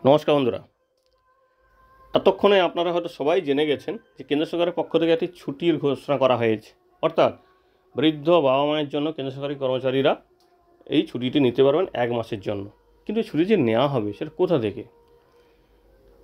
নমস্কার বন্ধুরা। এতক্ষণে আপনারা হয়তো সবাই জেনে গেছেন যে কেন্দ্র সরকারের পক্ষ থেকে একটি ছুটির ঘোষণা করা হয়েছে। অর্থাৎ বৃদ্ধ বাবা মায়ের জন্য কেন্দ্র সরকারি কর্মচারীরা এই ছুটিটি নিতে পারবেন 1 মাসের জন্য। কিন্তু ছুটি যে নেওয়া হবে সেটা কোথা থেকে,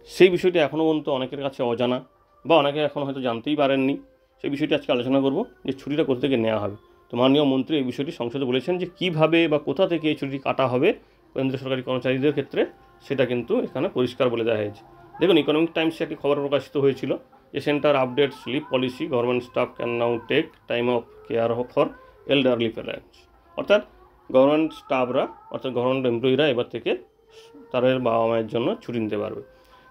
সেই বিষয়টি এখনও পর্যন্ত অনেকের কাছে অজানা, বা অনেকে এখন হয়তো জানতেই পারেননি। সেই বিষয়টি আজকে আলোচনা করব যে ছুটিটা কোথা থেকে নেওয়া হবে। তো মাননীয় মন্ত্রী এই বিষয়টি সংসদে বলেছেন যে কীভাবে বা কোথা থেকে এই ছুটি কাটা হবে কেন্দ্রীয় সরকারি কর্মচারীদের ক্ষেত্রে, সেটা কিন্তু এখানে পরিষ্কার বলে দেওয়া হয়েছে। দেখুন, ইকোনমিক টাইমসে একটি খবর প্রকাশিত হয়েছিল যে centre updates leave policy, government staff can now take time off care for elderly parents. অর্থাৎ গভর্নমেন্ট স্টাফরা, অর্থাৎ গভর্নমেন্ট এমপ্লয়িরা এবার থেকে তাদের বাবা মায়ের জন্য ছুটি নিতে পারবে।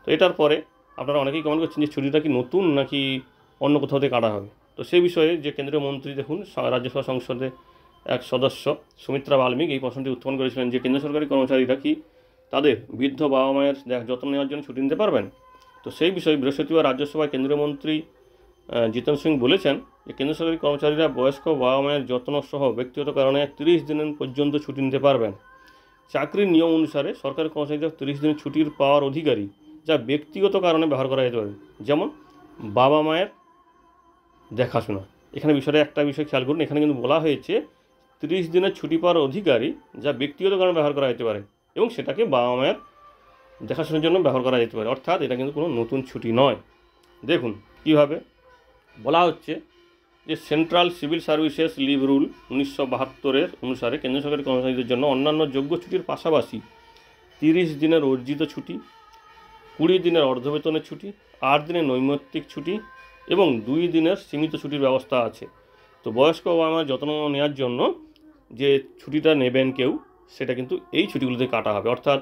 তো এটার পরে আপনারা অনেকেই কমেন্ট করছেন যে ছুটিটা কি নতুন নাকি অন্য কোথাও থেকে কাটা হবে। তো সেই বিষয়ে যে কেন্দ্রীয় মন্ত্রী, দেখুন, রাজ্যসভা সংসদে এক সদস্য সুমিত্রা বাল্মিক এই প্রশ্নটি উত্থাপন করেছিলেন যে কেন্দ্র সরকারি কর্মচারীরা কি তাদের বৃদ্ধ বাবা মায়ের যত্ন নেওয়ার জন্য ছুটি নিতে পারবেন। তো সেই বিষয়ে বৃহস্পতিবার রাজ্যসভায় কেন্দ্রীয় মন্ত্রী জিতেন সিং বলেছেন যে কেন্দ্র সরকারি কর্মচারীরা বয়স্ক বাবা মায়ের যত্ন সহ ব্যক্তিগত কারণে 30 দিন পর্যন্ত ছুটি নিতে পারবেন। চাকরির নিয়ম অনুসারে সরকারি কর্মচারীরা 30 দিনের ছুটির পাওয়ার অধিকারী, যা ব্যক্তিগত কারণে ব্যবহার করা যেতে পারে, যেমন বাবা মায়ের দেখাশোনা। এখানে একটা বিষয় খেয়াল করুন, এখানে কিন্তু বলা হয়েছে 30 দিনের ছুটি পাওয়ার অধিকারী যা ব্যক্তিগত কারণে ব্যবহার করা যেতে পারে এবং সেটাকে বাবা মায়ের দেখাশোনার জন্য ব্যবহার করা যেতে পারে। অর্থাৎ এটা কিন্তু কোনো নতুন ছুটি নয়। দেখুন কীভাবে বলা হচ্ছে যে central civil services leave rule 1972 অনুসারে কেন্দ্র সরকারি কর্মচারীদের জন্য অন্যান্য যোগ্য ছুটির পাশাপাশি 30 দিনের অর্জিত ছুটি, 20 দিনের অর্ধবেতনের ছুটি, 8 দিনের নৈমিত্তিক ছুটি এবং 2 দিনের সীমিত ছুটির ব্যবস্থা আছে। তো বয়স্ক বাবা মার যত্ন নেওয়ার জন্য যে ছুটিটা নেবেন কেউ, সেটা কিন্তু এই ছুটিগুলোতে কাটা হবে। অর্থাৎ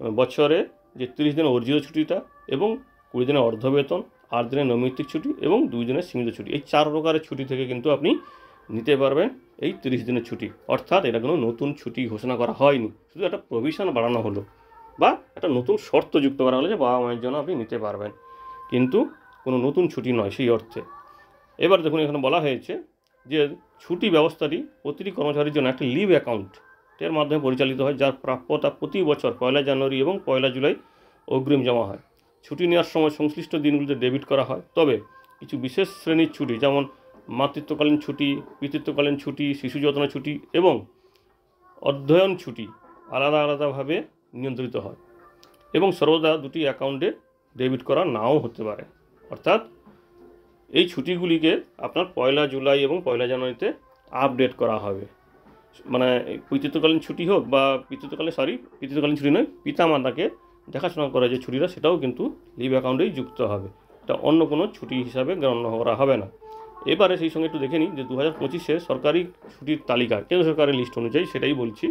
বছরে যে 30 দিনের অর্জিত ছুটিটা এবং 20 দিনের অর্ধবেতন, 8 দিনের নৈমিত্তিক ছুটি এবং 2 দিনের সীমিত ছুটি, এই 4 প্রকারের ছুটি থেকে কিন্তু আপনি নিতে পারবেন এই 30 দিনের ছুটি। অর্থাৎ এটা কোনো নতুন ছুটি ঘোষণা করা হয়নি, শুধু একটা প্রভিশন বাড়ানো হলো বা একটা নতুন শর্ত যুক্ত করা হলো যে বাবা মায়ের জন্য আপনি নিতে পারবেন, কিন্তু কোনো নতুন ছুটি নয় সেই অর্থে। এবার দেখুন, এখানে বলা হয়েছে যে ছুটি ব্যবস্থাটি প্রতিটি কর্মচারীর জন্য একটি লিভ অ্যাকাউন্ট এর মাধ্যমে পরিচালিত হয়, যার প্রাপ্যতা প্রতি বছর 1 জানুয়ারি এবং 1 জুলাই অগ্রিম জমা হয়। ছুটি নেওয়ার সময় সংশ্লিষ্ট দিনগুলিতে ডেবিট করা হয়, তবে কিছু বিশেষ শ্রেণীর ছুটি যেমন মাতৃত্বকালীন ছুটি, পিতৃত্বকালীন ছুটি, শিশু যত্ন ছুটি এবং অধ্যয়ন ছুটি আলাদা আলাদাভাবে নিয়ন্ত্রিত হয় এবং সর্বদা দুটি অ্যাকাউন্টে ডেবিট করা নাও হতে পারে। অর্থাৎ এই ছুটিগুলিকে আপনার 1 জুলাই এবং 1 জানুয়ারিতে আপডেট করা হবে। মানে পিতৃত্বকালীন ছুটি হোক বা পিতৃত্বকালীন ছুটি নয়, পিতামাতাকে দেখাশোনা করা যে ছুটিটা, সেটাও কিন্তু লিভ অ্যাকাউন্টেই যুক্ত হবে। এটা অন্য কোনো ছুটি হিসাবে গণ্য করা হবে না। এবারে সেই সঙ্গে একটু দেখে নিই যে 2025-এ সরকারি ছুটির তালিকা, কেন্দ্র সরকারের লিস্ট অনুযায়ী, সেটাই বলছি,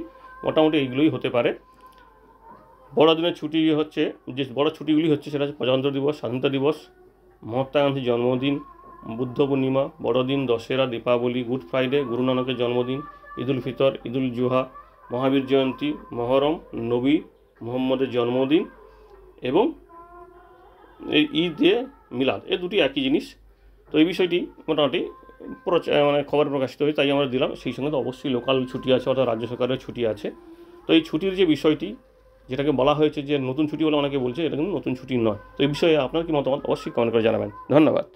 মোটামুটি এইগুলোই হতে পারে। বড়দিনের ছুটি হচ্ছে, যে বড় ছুটিগুলি হচ্ছে সেটা হচ্ছে প্রজাতন্ত্র দিবস, স্বাধীনতা দিবস, মহাত্মা গান্ধীর জন্মদিন, বুদ্ধ পূর্ণিমা, বড়দিন, দশেরা, দীপাবলি, গুড ফ্রাইডে, গুরু নানকের জন্মদিন, ঈদ উল ফিতর, ঈদ উল জুহা, মহাবীর জয়ন্তী, মহরম, নবী মুহাম্মদের জন্মদিন এবং এই ঈদে মিলাদ, এই দুটি একই জিনিস। তো এই বিষয়টি মোটামুটি খবর প্রকাশিত হয়েছে, তাই আমরা দিলাম। সেই সঙ্গে তো অবশ্যই লোকাল ছুটি আছে, অর্থাৎ রাজ্য সরকারের ছুটি আছে। তো এই ছুটির যে বিষয়টি, যেটাকে বলা হয়েছে যে নতুন ছুটি বলে অনেকে বলছে, এটা কিন্তু নতুন ছুটি নয়। তো এই বিষয়ে আপনার কি মতামত অবশ্যই কমেন্ট করে জানাবেন। ধন্যবাদ।